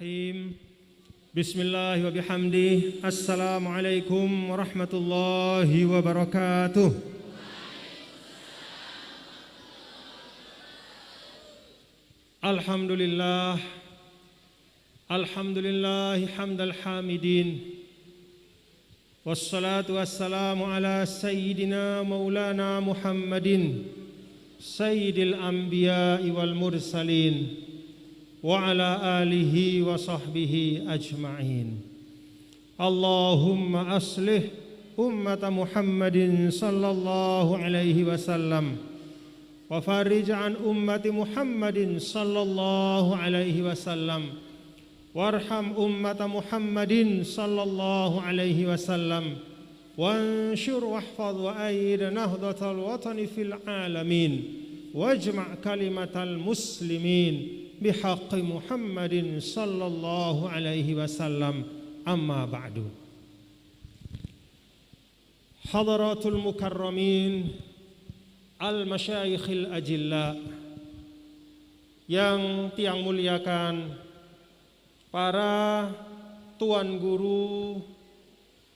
Bismillahirrahmanirrahim. Bismillah wa bihamdih. Assalamualaikum warahmatullahi wabarakatuh. Alhamdulillah. Alhamdulillah hamdal hamidin. Wassalatu wassalamu ala sayyidina maulana Muhammadin sayyidil anbiya'i wal mursalin wa ala alihi wa sahbihi ajma'in. Allahumma aslih ummata Muhammadin sallallahu alaihi wasallam wa farij an ummati Muhammadin sallallahu alaihi wasallam warham ummata Muhammadin sallallahu alaihi wasallam wanshur wahfaz wa ayyid nahdatal watani fil alamin wajma' kalimatal muslimin bihaqqi Muhammadin sallallahu alaihi wasallam. Amma ba'du. Hadaratul mukarramin al-masyayikhil ajilla, yang tiang muliakan para tuan guru,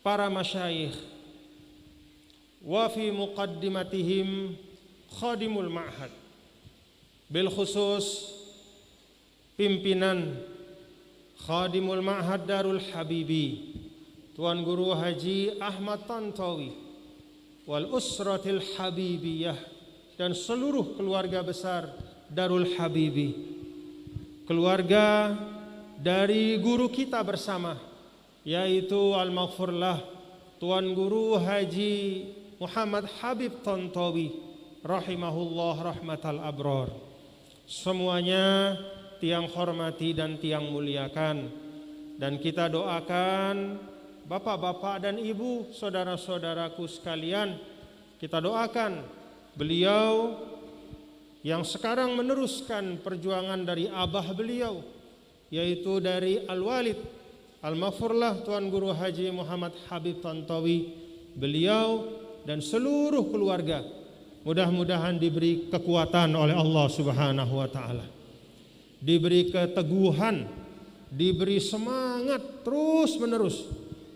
para masyayikh, wa fi muqaddimatihim khadimul ma'had, bil khusus pimpinan Khadimul Ma'had Darul Habibi, Tuan Guru Haji Ahmad Tantowi, wal usratil habibiyah, dan seluruh keluarga besar Darul Habibi, keluarga dari guru kita bersama, yaitu Al-Maghfurlah Tuan Guru Haji Muhammad Habib Tantowi rahimahullah rahmatal abrar. Semuanya tiang hormati dan tiang muliakan, dan kita doakan bapak-bapak dan ibu, saudara-saudaraku sekalian, kita doakan beliau yang sekarang meneruskan perjuangan dari abah beliau, yaitu dari Al-Walid Al-Maghfurlah Tuan Guru Haji Muhammad Habib Tantowi, beliau dan seluruh keluarga mudah-mudahan diberi kekuatan oleh Allah Subhanahu wa taala, diberi keteguhan, diberi semangat terus menerus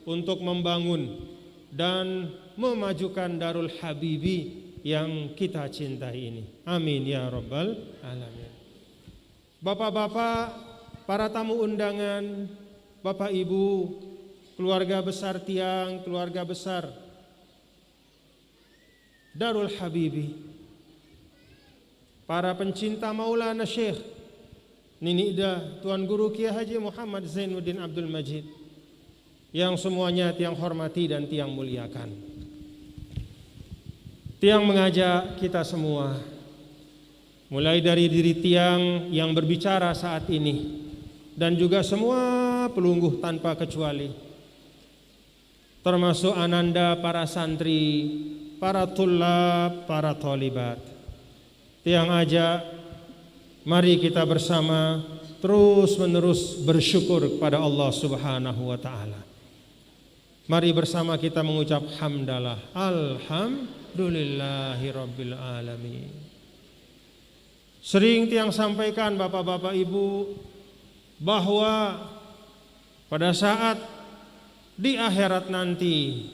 untuk membangun dan memajukan Darul Habibi yang kita cintai ini. Amin ya rabbal alamin. Bapak-bapak, para tamu undangan, bapak ibu, keluarga besar tiang, keluarga besar Darul Habibi, para pencinta Maulana Syekh Nini Ida Tuan Guru Kiai Haji Muhammad Zainuddin Abdul Majid, yang semuanya tiang hormati dan tiang muliakan. Tiang mengajak kita semua, mulai dari diri tiang yang berbicara saat ini dan juga semua pelungguh tanpa kecuali, termasuk ananda para santri, para tulab, para tholibat. Tiang ajak, mari kita bersama terus menerus bersyukur kepada Allah Subhanahu wa taala. Mari bersama kita mengucap hamdalah, alhamdulillahi rabbil alamin. Sering tiang sampaikan bapak-bapak ibu bahwa pada saat di akhirat nanti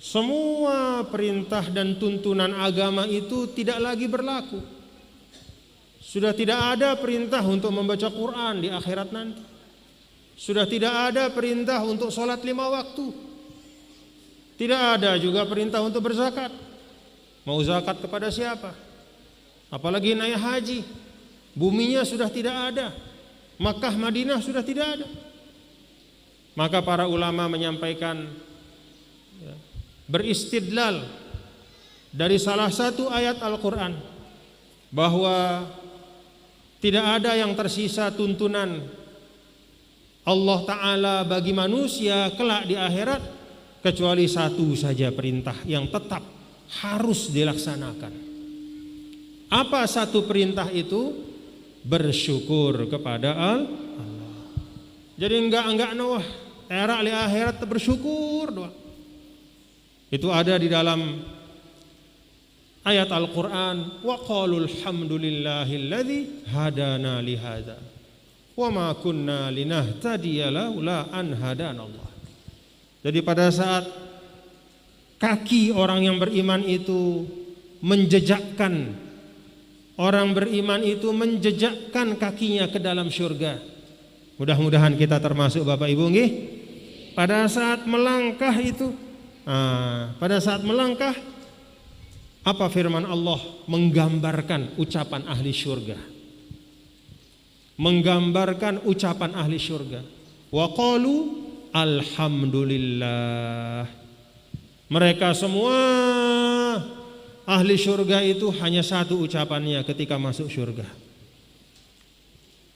semua perintah dan tuntunan agama itu tidak lagi berlaku. Sudah tidak ada perintah untuk membaca Quran di akhirat nanti. Sudah tidak ada perintah untuk sholat 5 waktu. Tidak ada juga perintah untuk berzakat. Mau zakat kepada siapa? Apalagi naik haji. Buminya sudah tidak ada. Makkah Madinah sudah tidak ada. Maka para ulama menyampaikan, beristidlal dari salah satu ayat Al-Quran, bahwa tidak ada yang tersisa tuntunan Allah Ta'ala bagi manusia kelak di akhirat kecuali satu saja perintah yang tetap harus dilaksanakan. Apa satu perintah itu? Bersyukur kepada Allah. Jadi enggak wah era di akhirat bersyukur doang. Itu ada di dalam ayat Al-Quran, wa qalul hamdulillahilladzi hadana lihada wa ma kunna linahtadiya laula an hadanallah. Jadi pada saat kaki orang yang beriman itu menjejakkan, orang beriman itu menjejakkan kakinya ke dalam surga. Mudah-mudahan kita termasuk Bapak Ibu nggih. Pada saat melangkah itu, pada saat melangkah, apa firman Allah menggambarkan ucapan ahli surga. Menggambarkan ucapan ahli surga. Wa qalu alhamdulillah. Mereka semua ahli surga itu hanya satu ucapannya ketika masuk surga.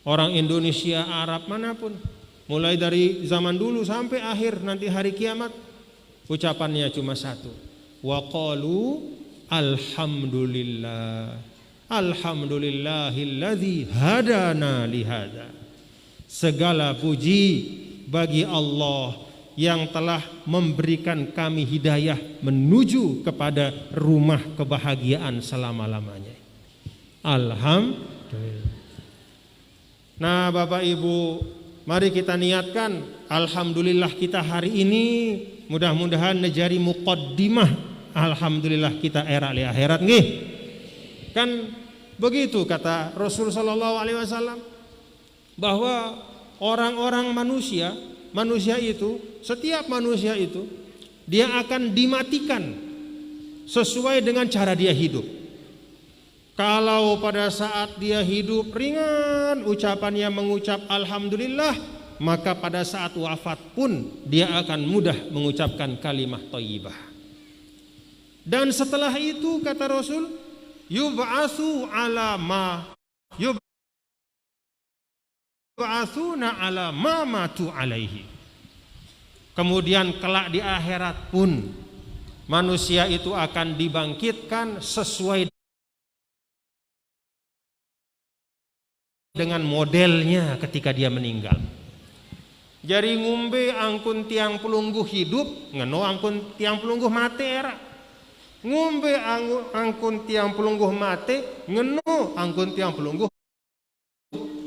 Orang Indonesia, Arab, manapun, mulai dari zaman dulu sampai akhir nanti hari kiamat, ucapannya cuma satu. Wa qalu alhamdulillah. Alhamdulillahilladzi hadana lihada. Segala puji bagi Allah yang telah memberikan kami hidayah menuju kepada rumah kebahagiaan selama-lamanya. Alhamdulillah. Nah Bapak Ibu, mari kita niatkan alhamdulillah kita hari ini, mudah-mudahan menjadi muqaddimah alhamdulillah kita era li akhirat nggih. Kan begitu kata Rasul sallallahu alaihi wasallam, bahwa orang-orang manusia itu, setiap manusia itu dia akan dimatikan sesuai dengan cara dia hidup. Kalau pada saat dia hidup ringan ucapannya mengucap alhamdulillah, maka pada saat wafat pun dia akan mudah mengucapkan kalimat thayyibah. Dan setelah itu kata Rasul, yub'atsu ala ma yub'atsuna ala ma matu alaihi. Kemudian kelak di akhirat pun manusia itu akan dibangkitkan sesuai dengan modelnya ketika dia meninggal. Jadi ngumbe angkun tiang pelungguh hidup, ngeno angkun tiang pelungguh mati era. Ngumbe angkun tiang pelungguh mati, ngeno angkun tiang pelungguh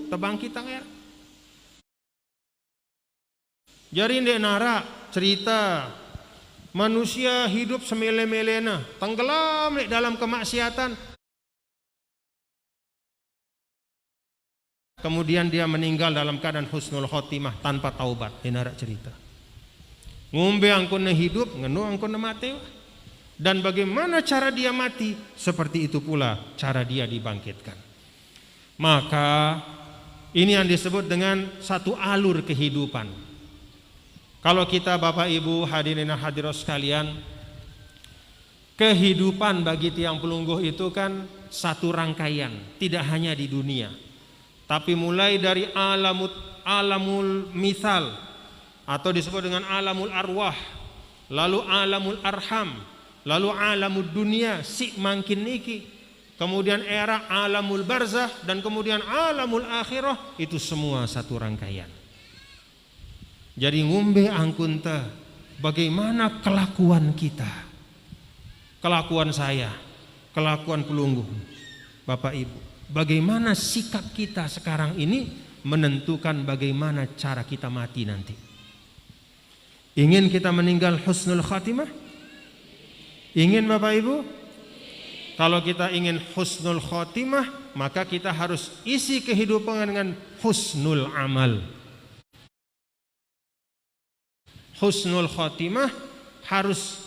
tebangkit era. Jadi ndek nara cerita manusia hidup semele-melena, tenggelam di dalam kemaksiatan. Kemudian dia meninggal dalam keadaan husnul khotimah tanpa taubat. Ini cerita. Ngombe angkun hidup, ngenu angkun mati. Dan bagaimana cara dia mati? Seperti itu pula cara dia dibangkitkan. Maka ini yang disebut dengan satu alur kehidupan. Kalau kita Bapak Ibu hadirin dan hadirat sekalian, kehidupan bagi tiang pelungguh itu kan satu rangkaian, tidak hanya di dunia. Tapi mulai dari alamul misal atau disebut dengan alamul arwah, lalu alamul arham, lalu alamul dunia si mangkin niki, kemudian era alamul barzah, dan kemudian alamul akhirah, itu semua satu rangkaian. Jadi ngumbe angkunta, bagaimana kelakuan kita, kelakuan saya, kelakuan pelungguh, Bapak Ibu. Bagaimana sikap kita sekarang ini menentukan bagaimana cara kita mati nanti. Ingin kita meninggal husnul khatimah? Ingin Bapak Ibu? Kalau kita ingin husnul khatimah, maka kita harus isi kehidupan dengan husnul amal. Husnul khatimah harus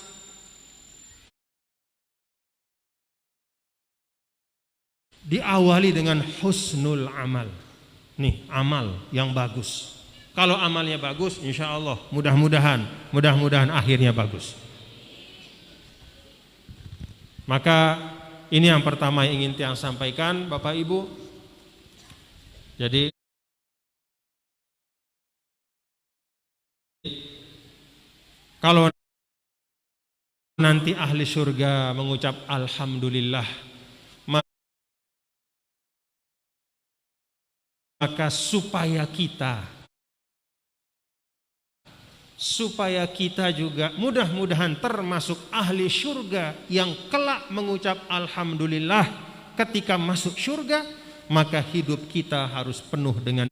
diawali dengan husnul amal. Nih, amal yang bagus. Kalau amalnya bagus, insya Allah mudah-mudahan akhirnya bagus. Maka ini yang pertama yang ingin tiang sampaikan Bapak Ibu. Jadi kalau nanti ahli surga mengucap alhamdulillah, maka supaya kita juga mudah-mudahan termasuk ahli surga yang kelak mengucap alhamdulillah ketika masuk surga, maka hidup kita harus penuh dengan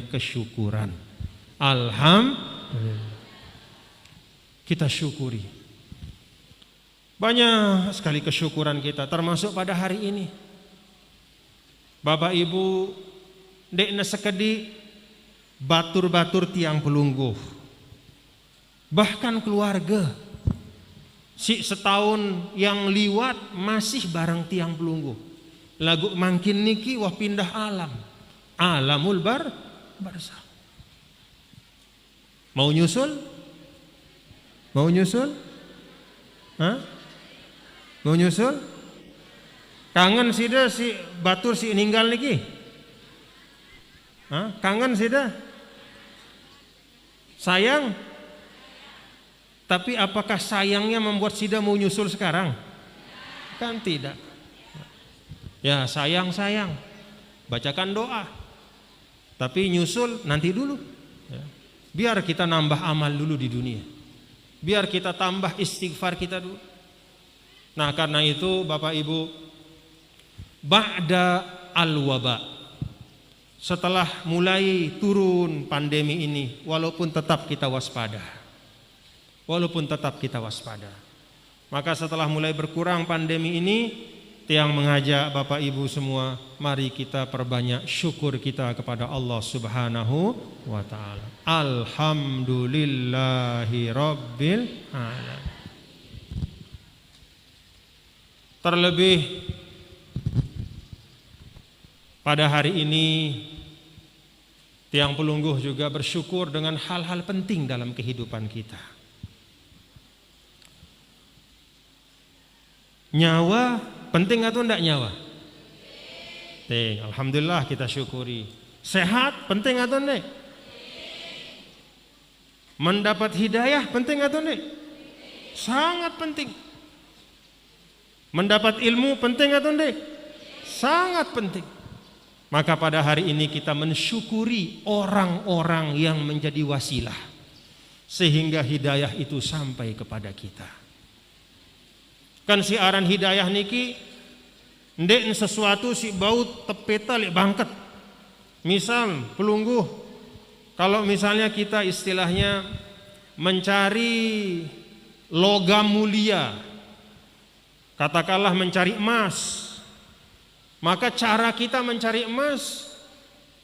kesyukuran. Alhamdulillah. Kita syukuri. Banyak sekali kesyukuran kita, termasuk pada hari ini. Bapak Ibu, dekna sekedi batur-batur tiang pelungguh. Bahkan keluarga, si setahun yang liwat masih bareng tiang pelungguh. Lagu mangkin niki wah pindah alam. Alamul barzakh. Mau nyusul? Mau nyusul? Hah? Mau nyusul? Kangen sih dah si batur si ninggal niki? Hah? Kangen sih dah? Sayang? Tapi apakah sayangnya membuat Sida mau nyusul sekarang? Kan tidak. Ya sayang. Bacakan doa. Tapi nyusul nanti dulu. Ya. Biar kita nambah amal dulu di dunia. Biar kita tambah istighfar kita dulu. Nah karena itu Bapak Ibu, ba'da al-waba, setelah mulai turun pandemi ini, walaupun tetap kita waspada. Maka setelah mulai berkurang pandemi ini, Tiang mengajak Bapak Ibu semua, mari kita perbanyak syukur kita kepada Allah Subhanahu wa ta'ala. Alhamdulillahi Rabbil alamin. Terlebih pada hari ini Tiang Pelungguh juga bersyukur dengan hal-hal penting dalam kehidupan kita. Nyawa penting atau enggak nyawa? Penting. Alhamdulillah kita syukuri. Sehat penting atau enggak? Mendapat hidayah penting atau enggak? Sangat penting. Mendapat ilmu penting atau enggak? Sangat penting. Maka pada hari ini kita mensyukuri orang-orang yang menjadi wasilah sehingga hidayah itu sampai kepada kita. Kan siaran hidayah niki ndek sesuatu si bau tepeta lek bangket. Misal pelungguh, kalau misalnya kita istilahnya mencari logam mulia, katakanlah mencari emas, maka cara kita mencari emas,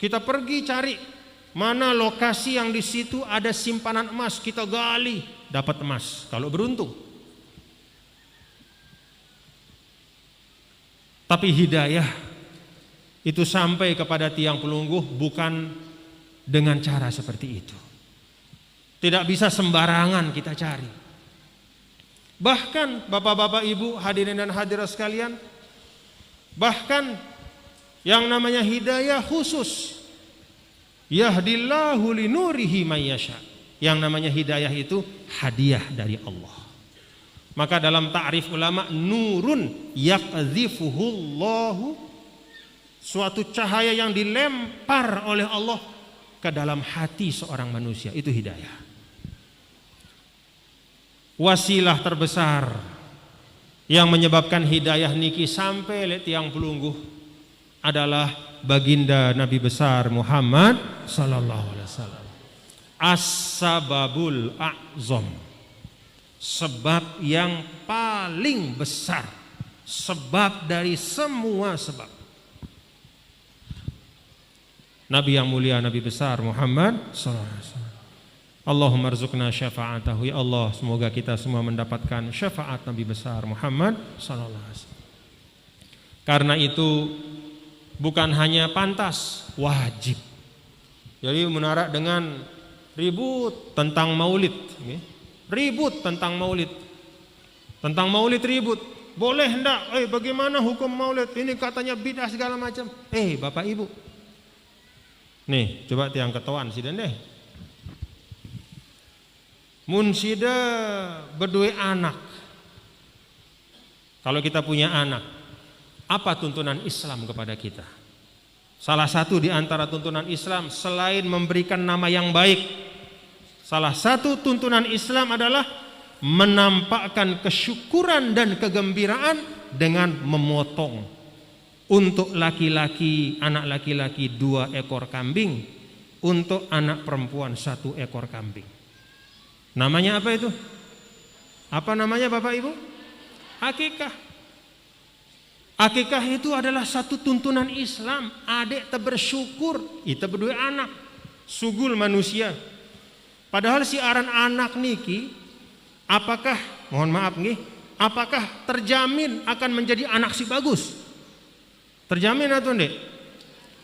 kita pergi cari mana lokasi yang di situ ada simpanan emas, kita gali, dapat emas kalau beruntung. Tapi hidayah itu sampai kepada tiang pelungguh bukan dengan cara seperti itu. Tidak bisa sembarangan kita cari. Bahkan bapak-bapak ibu hadirin dan hadirat sekalian, bahkan yang namanya hidayah khusus, yahdillahu linurihi mayyasha. Yang namanya hidayah itu hadiah dari Allah. Maka dalam ta'rif ulama, nurun yakzifuhullahu, suatu cahaya yang dilempar oleh Allah ke dalam hati seorang manusia, itu hidayah. Wasilah terbesar yang menyebabkan hidayah niki sampai le tiang pelungguh adalah baginda Nabi besar Muhammad sallallahu alaihi wasallam. As-sababul a'zam, sebab yang paling besar, sebab dari semua sebab. Nabi yang mulia, Nabi besar Muhammad sallallahu alaihi wasallam. Allahumma arzuqna syafa'atahu, ya Allah, semoga kita semua mendapatkan syafaat Nabi besar Muhammad sallallahu alaihi wasallam. Karena itu bukan hanya pantas, wajib. Jadi menara dengan ribut tentang maulid, ribut tentang maulid, ribut, boleh hendak, bagaimana hukum maulid, ini katanya bid'ah segala macam. Bapak ibu, nih coba tiang ketuaan sida deh, mun sida berdua anak, kalau kita punya anak, apa tuntunan Islam kepada kita? Salah satu di antara tuntunan Islam selain memberikan nama yang baik, salah satu tuntunan Islam adalah menampakkan kesyukuran dan kegembiraan dengan memotong untuk laki-laki, anak laki-laki 2 ekor kambing, untuk anak perempuan 1 ekor kambing. Namanya apa itu? Apa namanya Bapak Ibu? Akikah. Akikah itu adalah satu tuntunan Islam. Adik bersyukur, kita berdua anak, sugul manusia. Padahal si aran anak niki, apakah, mohon maaf nih, apakah terjamin akan menjadi anak si bagus? Terjamin atau enggak?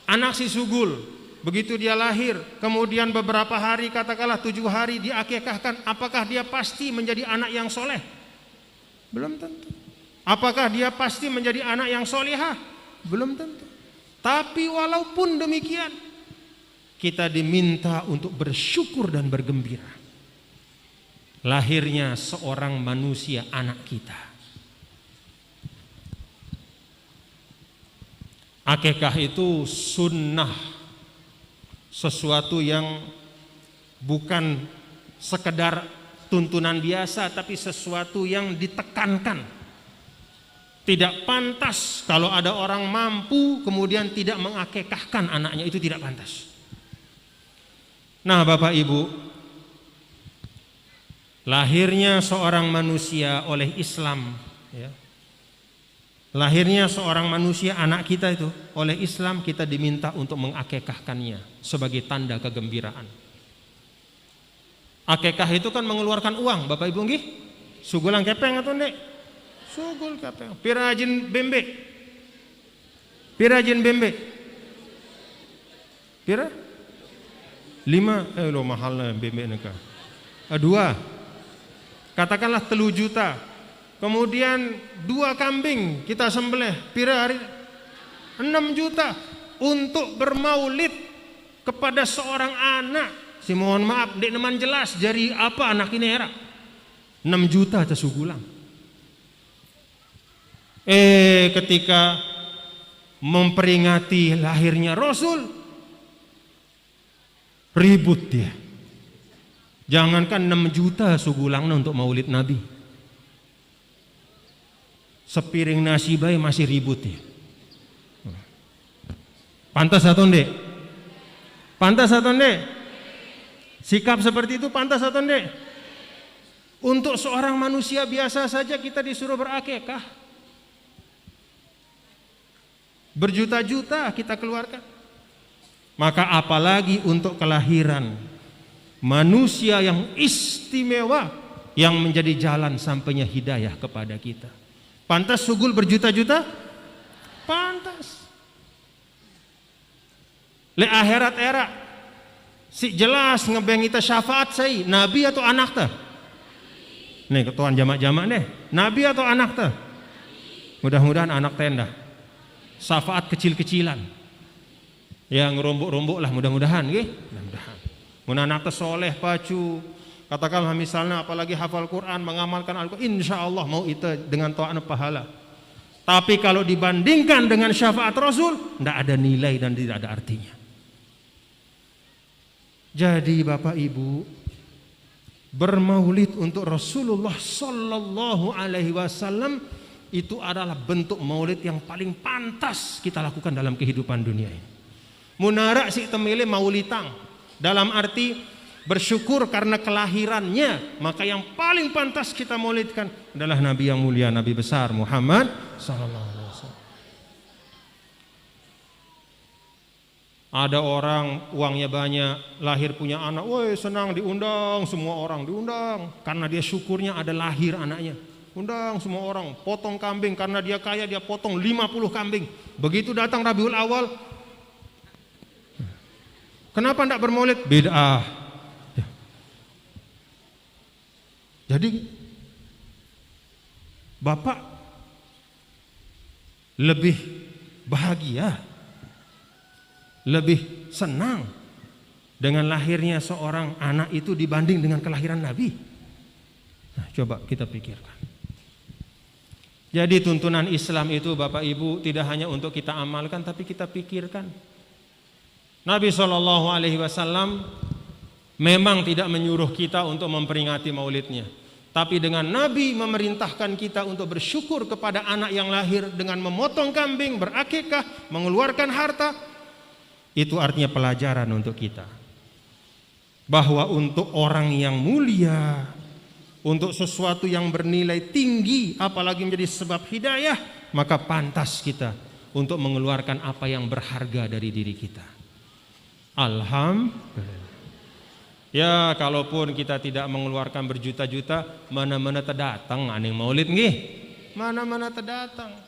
Anak si sugul, begitu dia lahir, kemudian beberapa hari, katakanlah 7 hari diakikahkan, apakah dia pasti menjadi anak yang soleh? Belum tentu. Apakah dia pasti menjadi anak yang solehah? Belum tentu. Tapi walaupun demikian, kita diminta untuk bersyukur dan bergembira. Lahirnya seorang manusia, anak kita. Akikah itu sunnah, sesuatu yang bukan sekedar tuntunan biasa, tapi sesuatu yang ditekankan. Tidak pantas kalau ada orang mampu kemudian tidak mengakikahkan anaknya, itu tidak pantas. Nah Bapak Ibu, lahirnya seorang manusia oleh Islam, ya. Lahirnya seorang manusia, anak kita itu oleh Islam, kita diminta untuk mengakikahkannya sebagai tanda kegembiraan. Akikah itu kan mengeluarkan uang, Bapak Ibu nggih? Sugulang kepeng atau enggak? Sugul kepeng. Pirajin bembe. Pirajin bembe. Pira? 5. Lo mahalnya bembe neka. 2. Katakanlah 3 juta. Kemudian 2 kambing kita sembelih. Pira hari? 6 juta untuk bermaulid kepada seorang anak. Si mohon maaf, dek neman jelas jari apa anak ini era. 6 juta aja sugulang. Ketika memperingati lahirnya Rasul, ribut dia. Jangankan 6 juta sugulangna untuk maulid Nabi, sepiring nasi bayi masih ribut ya. Pantas atau enggak? Pantas atau enggak? Sikap seperti itu pantas atau enggak? Untuk seorang manusia biasa saja kita disuruh berakikah. Berjuta-juta kita keluarkan. Maka apalagi untuk kelahiran manusia yang istimewa, yang menjadi jalan sampainya hidayah kepada kita. Pantas sugul berjuta-juta? Pantas. Le akhirat era si jelas ngebeng kita syafaat saya, nabi atau anak ta? Nih ketuan jamak-jamak deh, nabi atau anak ta? Mudah-mudahan anak tenda. Syafaat kecil-kecilan. Ya ngerombok-rombok lah mudah-mudahan nggih. Mudah-mudahan. Mun anak teh soleh pacu, katakanlah misalnya apalagi hafal Quran, mengamalkan Al-Quran, insyaallah mau itu dengan ta'an pahala. Tapi kalau dibandingkan dengan syafaat Rasul, tidak ada nilai dan tidak ada artinya. Jadi Bapak Ibu, bermaulid untuk Rasulullah Sallallahu Alaihi Wasallam itu adalah bentuk maulid yang paling pantas kita lakukan dalam kehidupan dunia ini. Munara si temile maulitang, dalam arti bersyukur karena kelahirannya, maka yang paling pantas kita maulidkan adalah Nabi yang mulia, Nabi besar Muhammad Sallallahu Alaihi Wasallam. Ada orang uangnya banyak, lahir punya anak, woi senang diundang, semua orang diundang karena dia syukurnya ada lahir anaknya. Undang semua orang, potong kambing karena dia kaya, dia potong 50 kambing. Begitu datang Rabiul Awal, kenapa tidak bermaulid? Bid'ah. Jadi Bapak lebih bahagia, lebih senang dengan lahirnya seorang anak itu dibanding dengan kelahiran Nabi. Nah, coba kita pikirkan. Jadi tuntunan Islam itu Bapak Ibu tidak hanya untuk kita amalkan, tapi kita pikirkan. Nabi Shallallahu Alaihi Wasallam memang tidak menyuruh kita untuk memperingati maulidnya, tapi dengan Nabi memerintahkan kita untuk bersyukur kepada anak yang lahir dengan memotong kambing, berakikah, mengeluarkan harta. Itu artinya pelajaran untuk kita. bahwa untuk orang yang mulia, untuk sesuatu yang bernilai tinggi, apalagi menjadi sebab hidayah, maka pantas kita untuk mengeluarkan apa yang berharga dari diri kita. Alhamdulillah. Ya, kalaupun kita tidak mengeluarkan berjuta-juta, mana-mana terdatang aning maulid nggih. Mana-mana terdatang.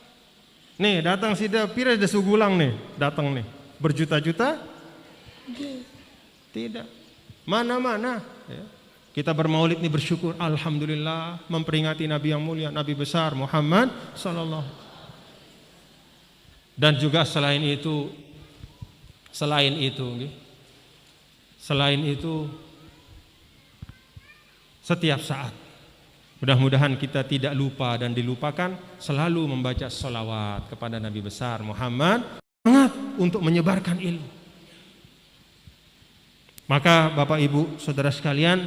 Nih, datang sida pira ada sugulang nih, datang nih. Berjuta-juta? Tidak. Mana-mana ya. Kita bermaulid ini bersyukur, alhamdulillah, memperingati Nabi yang mulia, Nabi besar Muhammad sallallahu. Dan juga selain itu setiap saat mudah-mudahan kita tidak lupa dan dilupakan selalu membaca sholawat kepada Nabi besar Muhammad, semangat untuk menyebarkan ilmu. Maka Bapak Ibu Saudara sekalian,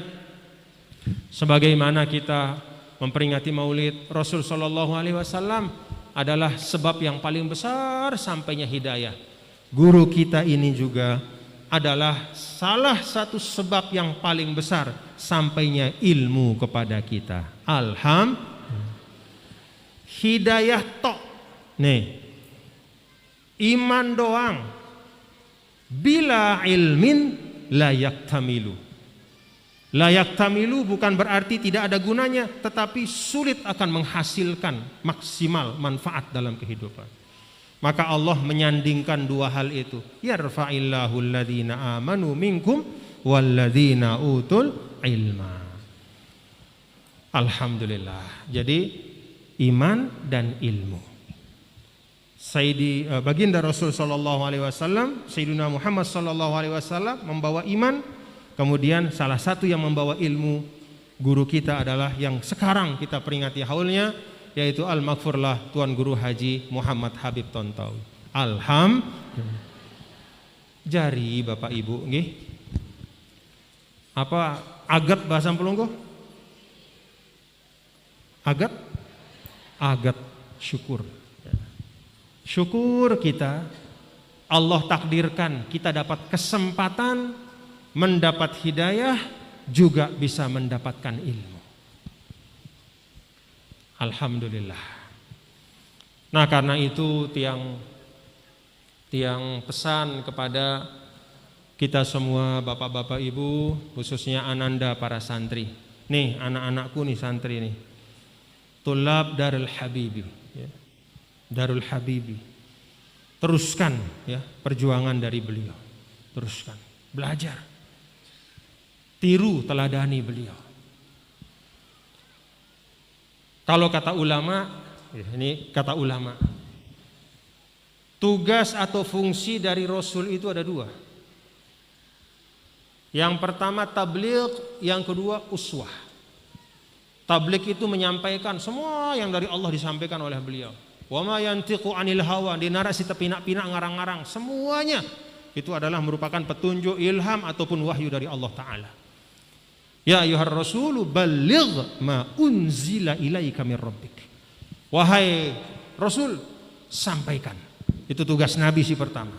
sebagaimana kita memperingati Maulid Rasul sallallahu alaihi wasallam adalah sebab yang paling besar sampainya hidayah. Guru kita ini juga adalah salah satu sebab yang paling besar sampainya ilmu kepada kita. Alhamdulillah. Hidayah tok. Nih. Iman doang. Bila ilmin layak tamilu. Layak tamilu bukan berarti tidak ada gunanya, tetapi sulit akan menghasilkan maksimal manfaat dalam kehidupan. Maka Allah menyandingkan dua hal itu. Yarfa'illahu alladhina amanu minkum walladhina utul ilma. Alhamdulillah. Jadi iman dan ilmu. Baginda Rasul sallallahu alaihi wasallam, Sayyidina Muhammad sallallahu alaihi wasallam membawa iman, kemudian salah satu yang membawa ilmu guru kita adalah yang sekarang kita peringati haulnya, yaitu Al-Maghfurlah Tuan Guru Haji Muhammad Habib Tontowi. Alhamdulillah. Jari Bapak Ibu nggih. Apa agat bahasa Pelungguh? Agat? Agat syukur. Syukur kita Allah takdirkan kita dapat kesempatan mendapat hidayah, juga bisa mendapatkan ilmu. Alhamdulillah. Nah, karena itu tiang pesan kepada kita semua Bapak-bapak Ibu, khususnya ananda para santri. Nih anak-anakku nih santri nih. Tulab Darul Habibi ya. Darul Habibi. Teruskan ya perjuangan dari beliau. Teruskan, belajar. Tiru teladani beliau. Kalau kata ulama, ini kata ulama, tugas atau fungsi dari Rasul itu ada dua. Yang pertama tabligh, yang kedua uswah. Tabligh itu menyampaikan semua yang dari Allah disampaikan oleh beliau. Wa ma yantiqu anil hawa, di narasi tepinak-pinak ngarang-ngarang, semuanya itu adalah merupakan petunjuk, ilham ataupun wahyu dari Allah Ta'ala. Ya ayyuhar rasulu balligh ma unzila ilaika mir rabbik. Wahai Rasul, sampaikan. Itu tugas Nabi si pertama.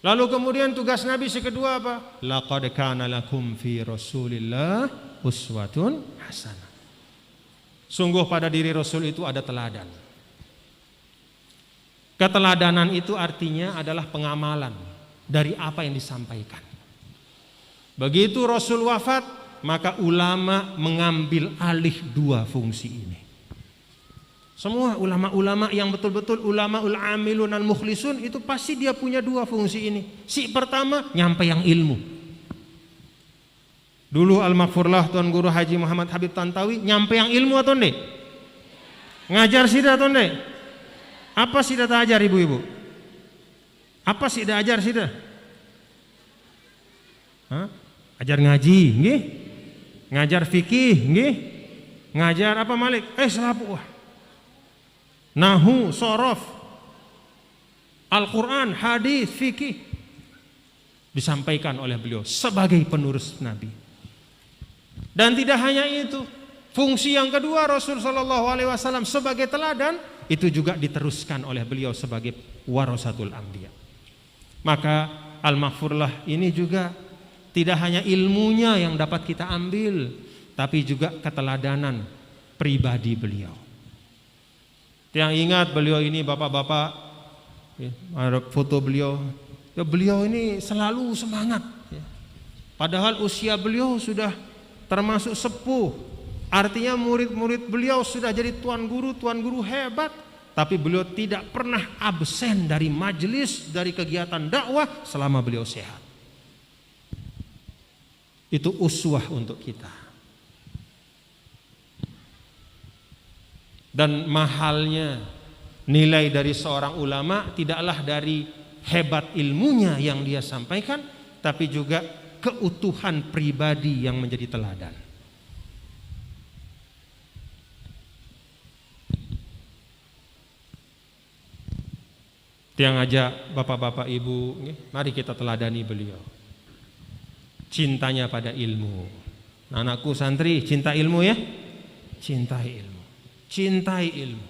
Lalu kemudian tugas Nabi si kedua apa? Laqad kana lakum fi Rasulillah uswatun hasanah. Sungguh pada diri Rasul itu ada teladan. Keteladanan itu artinya adalah pengamalan dari apa yang disampaikan. Begitu Rasul wafat, maka ulama mengambil alih dua fungsi ini. Semua ulama-ulama yang betul-betul ulamaul amilun al mukhlisun itu pasti dia punya dua fungsi ini. Si pertama nyampaikan ilmu. Dulu Al-Maghfurlah Tuan Guru Haji Muhammad Habib Tontowi nyampaikan ilmu atau enggak? Ngajar sida atau enggak? Apa sida ajar ibu-ibu? Apa sida ajar sida? Ajar ngaji, nggih? Ngajar fikih, nggih? Ngajar apa Malik? Selapu. Nahu, sorof, Al-Quran, hadis, fikih disampaikan oleh beliau sebagai penerus Nabi. Dan tidak hanya itu, fungsi yang kedua Rasul Shallallahu Alaihi Wasallam sebagai teladan itu juga diteruskan oleh beliau sebagai warasatul anbiya. Maka Al-Maghfurlah ini juga Tidak hanya ilmunya yang dapat kita ambil, tapi juga keteladanan pribadi beliau. Yang ingat beliau ini bapak-bapak, ada foto beliau. Ya, beliau ini selalu semangat. Padahal usia beliau sudah termasuk sepuh. Artinya murid-murid beliau sudah jadi tuan guru hebat. Tapi beliau tidak pernah absen dari majelis, dari kegiatan dakwah selama beliau sehat. Itu uswah untuk kita. Dan mahalnya nilai dari seorang ulama tidaklah dari hebat ilmunya yang dia sampaikan, tapi juga keutuhan pribadi yang menjadi teladan. Tiang aja bapak-bapak ibu, mari kita teladani beliau. Cintanya pada ilmu. Anakku santri, cinta ilmu ya? Cintai ilmu. Cintai ilmu.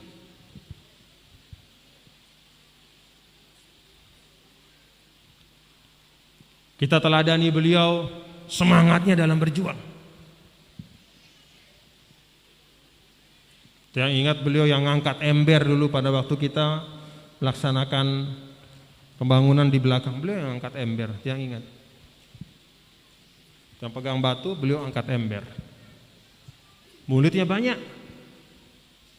Kita teladani beliau semangatnya dalam berjuang. Yang ingat beliau yang ngangkat ember dulu pada waktu kita melaksanakan pembangunan di belakang, beliau yang angkat ember, yang ingat. Yang pegang batu, beliau angkat ember. Muridnya banyak.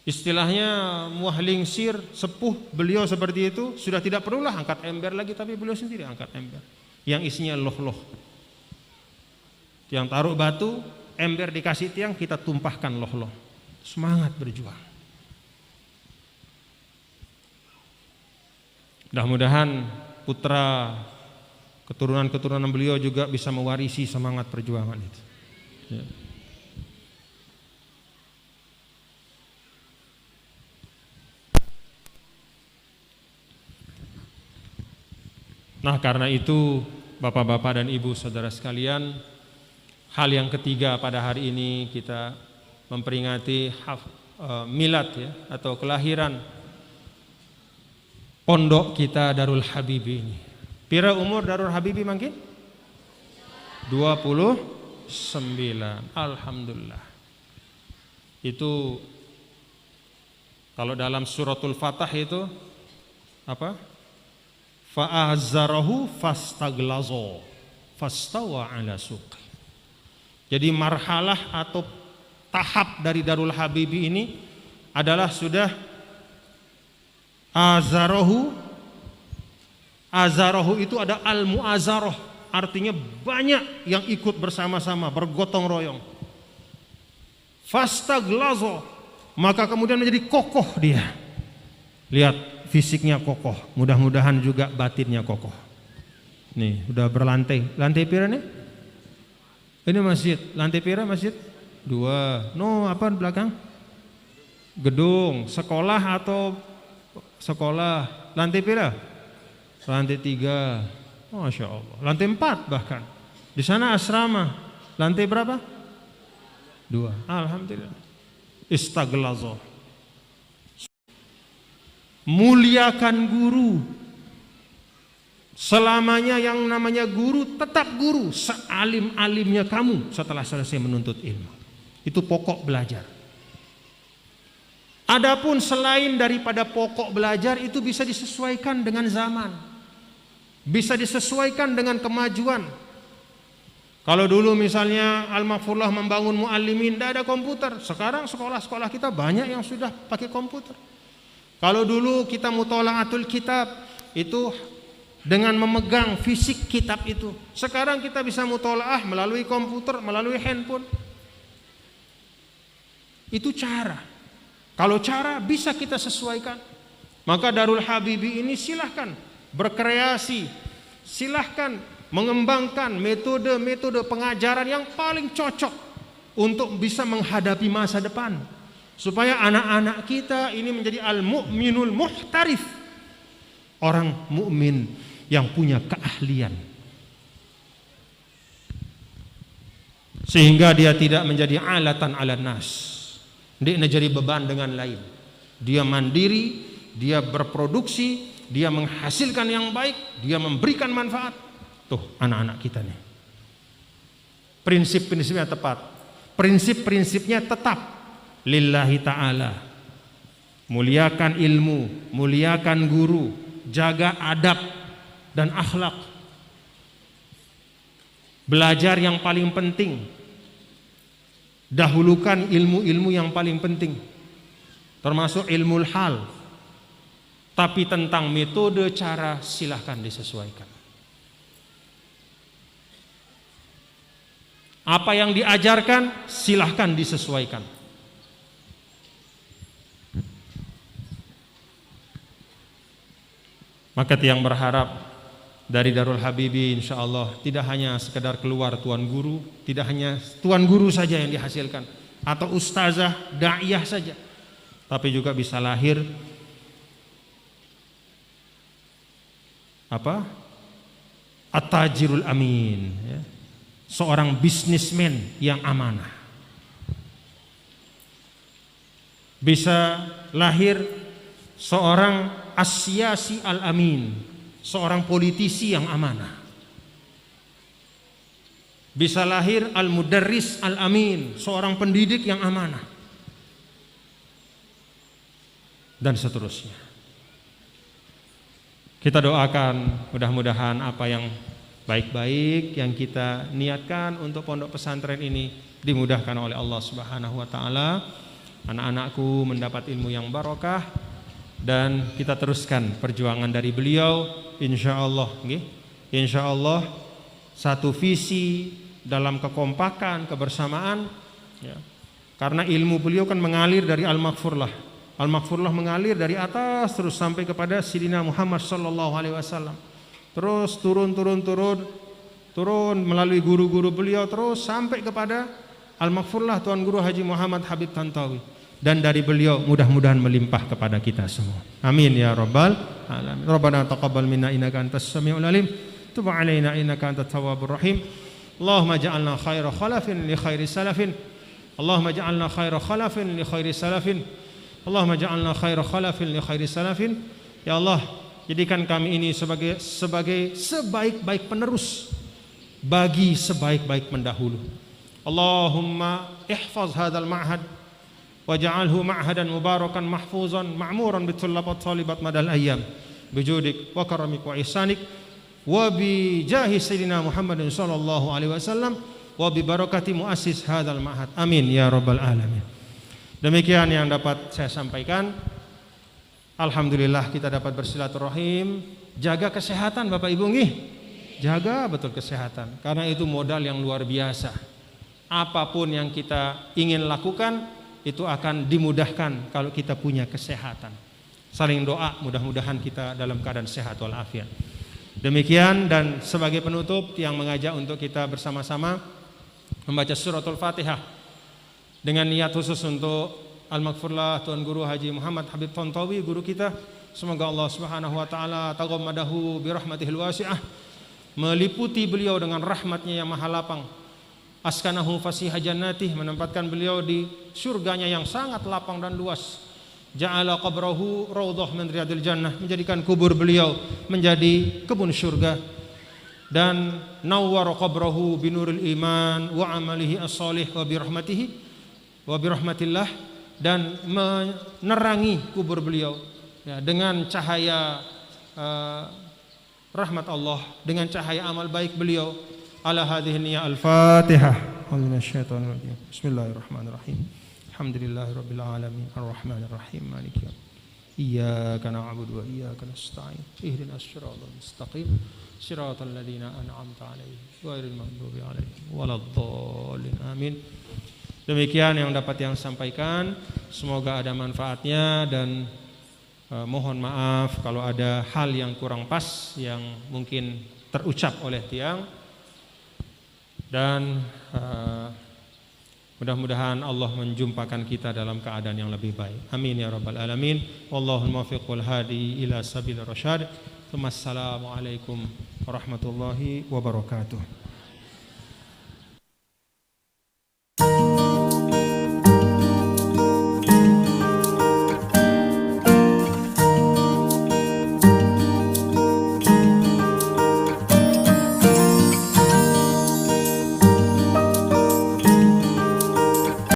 Istilahnya muahlingsir, sepuh beliau seperti itu, sudah tidak perlulah angkat ember lagi, tapi beliau sendiri angkat ember. Yang isinya loh-loh. Yang taruh batu, ember dikasih tiang, kita tumpahkan loh-loh. Semangat berjuang. Mudah-mudahan putra keturunan-keturunan beliau juga bisa mewarisi semangat perjuangan itu. Ya. Nah, karena itu bapak-bapak dan ibu saudara sekalian, hal yang ketiga pada hari ini kita memperingati milad ya, atau kelahiran pondok kita Darul Habibi ini. Pira umur Darul Habibi mungkin? 29. Alhamdulillah. Itu kalau dalam suratul Fatah itu apa? Fa'azzarahu fastaglazo fastawa ala suqi. Jadi marhalah atau tahap dari Darul Habibi ini adalah sudah azarahu itu ada al-mu'azaroh, artinya banyak yang ikut bersama-sama, bergotong royong. Fastaglazo, maka kemudian menjadi kokoh dia. Lihat fisiknya kokoh, mudah-mudahan juga batinnya kokoh. Nih, udah berlantai. Lantai pira nih? Ini masjid, lantai pira masjid? 2. No, apa di belakang? Gedung, sekolah atau sekolah. Lantai pira? Lantai 3. Masya Allah. Lantai 4 bahkan. Di sana asrama. Lantai berapa? 2. Alhamdulillah. Istaglazo. Muliakan guru. Selamanya yang namanya guru tetap guru, sealim-alimnya kamu setelah selesai menuntut ilmu. Itu pokok belajar. Adapun selain daripada pokok belajar itu bisa disesuaikan dengan zaman, bisa disesuaikan dengan kemajuan. Kalau dulu misalnya Al-Mahfurlah membangun muallimin, tidak ada komputer. Sekarang sekolah-sekolah kita banyak yang sudah pakai komputer. Kalau dulu kita mutola'atul kitab itu dengan memegang fisik kitab itu. Sekarang kita bisa mutola'ah melalui komputer, melalui handphone. Itu cara. Kalau cara bisa kita sesuaikan. Maka Darul Habibi ini silahkan berkreasi, silahkan mengembangkan metode-metode pengajaran yang paling cocok untuk bisa menghadapi masa depan. Supaya anak-anak kita ini menjadi al-mu'minul muhtarif, orang mukmin yang punya keahlian, sehingga dia tidak menjadi alatan ala nas, dia menjadi beban dengan lain. Dia mandiri, dia berproduksi, dia menghasilkan yang baik, dia memberikan manfaat. Tuh anak-anak kita nih. Prinsip-prinsipnya tepat. Prinsip-prinsipnya tetap lillahi ta'ala. Muliakan ilmu, muliakan guru, jaga adab dan akhlak. Belajar yang paling penting. Dahulukan ilmu-ilmu yang paling penting. Termasuk ilmu hal. Tapi tentang metode cara silahkan disesuaikan. Apa yang diajarkan silahkan disesuaikan. Maka tiang berharap dari Darul Habibi insyaallah tidak hanya sekedar keluar tuan guru, tidak hanya tuan guru saja yang dihasilkan atau ustazah, da'iyah saja, tapi juga bisa lahir apa? At-tajirul amin, ya. Seorang bisnismen yang amanah. Bisa lahir seorang asyasi al-amin, seorang politisi yang amanah. Bisa lahir al-mudarris al-amin, seorang pendidik yang amanah. Dan seterusnya. Kita doakan mudah-mudahan apa yang baik-baik yang kita niatkan untuk pondok pesantren ini dimudahkan oleh Allah Subhanahu wa taala. Anak-anakku mendapat ilmu yang barokah dan kita teruskan perjuangan dari beliau insyaallah nggih. Insyaallah satu visi dalam kekompakan, kebersamaan ya. Karena ilmu beliau kan mengalir dari Al-Maghfurlah. Al-Maghfurlah mengalir dari atas terus sampai kepada Sayyidina Muhammad sallallahu alaihi wasallam. Terus turun melalui guru-guru beliau terus sampai kepada Al-Maghfurlah Tuan Guru Haji Muhammad Habib Tantawi, dan dari beliau mudah-mudahan melimpah kepada kita semua. Amin ya rabbal alamin. Rabbana taqabbal minna innaka antas samiul alim, tub alaina innaka antat tawwabur rahim. Allahumma ja'alna khaira khalafin li khairi salafin. Allahumma ja'alna khaira khalafin li khairi salafin. Allahumma ja'alna khaira khalafin li khairi salafin. Ya Allah, jadikan kami ini sebagai sebaik-baik penerus bagi sebaik-baik pendahulu. Allahumma ihfaz hadzal ma'had waj'alhu ma'hadan mubarakan mahfuzan ma'muran bitullab wa talibat madal ayyam bijudik wa karamik wa ihsanik wa bi jahi sayyidina Muhammadin sallallahu alaihi wasallam wa bi barakati muassis hadzal ma'had. Amin ya rabbal alamin. Demikian yang dapat saya sampaikan. Alhamdulillah kita dapat bersilaturahim. Jaga kesehatan Bapak Ibu nggih. Jaga betul kesehatan karena itu modal yang luar biasa. Apapun yang kita ingin lakukan itu akan dimudahkan kalau kita punya kesehatan. Saling doa mudah-mudahan kita dalam keadaan sehat walafiat. Demikian, dan sebagai penutup yang mengajak untuk kita bersama-sama membaca suratul Fatihah dengan niat khusus untuk Al-Maghfurlah Tuan Guru Haji Muhammad Habib Tantawi, guru kita. Semoga Allah Subhanahu wa taala taghammadahu bi rahmatihil wasi'ah, meliputi beliau dengan rahmatnya yang maha lapang. Askanahu fasiha jannatih, menempatkan beliau di surganya yang sangat lapang dan luas. Ja'ala qabrahu raudhah min riyadil jannah, menjadikan kubur beliau menjadi kebun surga. Dan nawwara qabrahu binuril iman wa amalihi as-salih wa bi rahmatihi wa bi rahmatillah, dan menerangi kubur beliau ya, dengan cahaya rahmat Allah, dengan cahaya amal baik beliau. Ala hadhihi niyya al-Fatihah. Bismillahirrahmanirrahim. Alhamdulillahirabbil alamin arrahmanir rahim maliki yaumiddin. Iyyaka na'budu wa iyyaka nasta'in. Ihdinas siratal mustaqim. Siratal ladzina an'amta 'alaihim ghairil maghdubi 'alaihim waladdallin. Amin. Demikian yang dapat yang sampaikan, semoga ada manfaatnya, dan mohon maaf kalau ada hal yang kurang pas yang mungkin terucap oleh tiang, dan mudah-mudahan Allah menjumpakan kita dalam keadaan yang lebih baik. Amin ya rabbal alamin. Wallahul muwaffiq wal hadi ila sabilir rasyad. Wassalamualaikum warahmatullahi wabarakatuh.